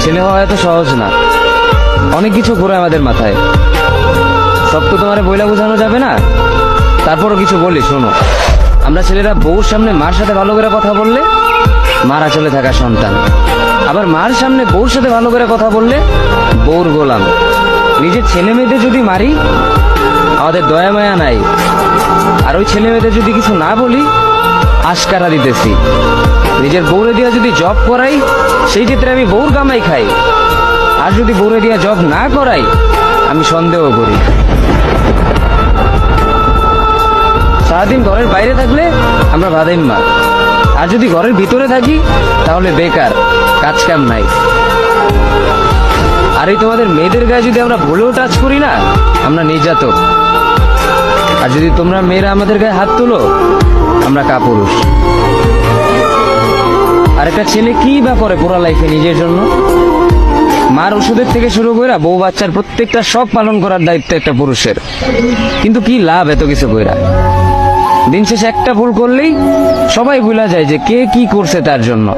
ছেলে হওয়া এত সহজ না, অনেক কিছু ঘুরে আমাদের মাথায়। সব তো তোমার বইলা বোঝানো যাবে না, তারপরও কিছু বলি শোনো। আমরা ছেলেরা বউর সামনে মার সাথে ভালো করে কথা বললে মারা চলে থাকা সন্তান, আবার মার সামনে বউর সাথে ভালো করে কথা বললে বউর গোলাম। নিজের ছেলে মেয়েদের যদি মারি আমাদের দয়া মায়া নাই, আর ওই ছেলে মেয়েদের যদি কিছু না বলি আশকারা দিতেছি। নিজের বউরে দিয়া যদি জব করাই সেই ক্ষেত্রে আমি বউর কামাই খাই, আর যদি বউরে দিয়া জব না করাই আমি সন্দেহ করি। সারাদিন ঘরের বাইরে থাকলে আমরা ভাদাইম্মা, আর যদি ঘরের ভিতরে থাকি তাহলে বেকার, কাজ কাম নাই। আর এই তোমাদের মেয়েদের গায়ে যদি আমরা ভুলেও টাচ করি না আমরা নির্যাতক, আর যদি তোমরা মেয়েরা আমাদের গায়ে হাত তুলো আমরা কাপুরুষ। আর একটা ছেলে কি বা করে পুরো লাইফে নিজের জন্য? মার ওষুধের থেকে শুরু করে বউ বাচ্চার প্রত্যেকটা শখ পালন করার দায়িত্ব একটা পুরুষের। কিন্তু কি লাভ এত কিছু কইরা? দিন শেষে একটা ভুল করলেই সবাই ভুলা যায় যে কে কি করছে তার জন্য।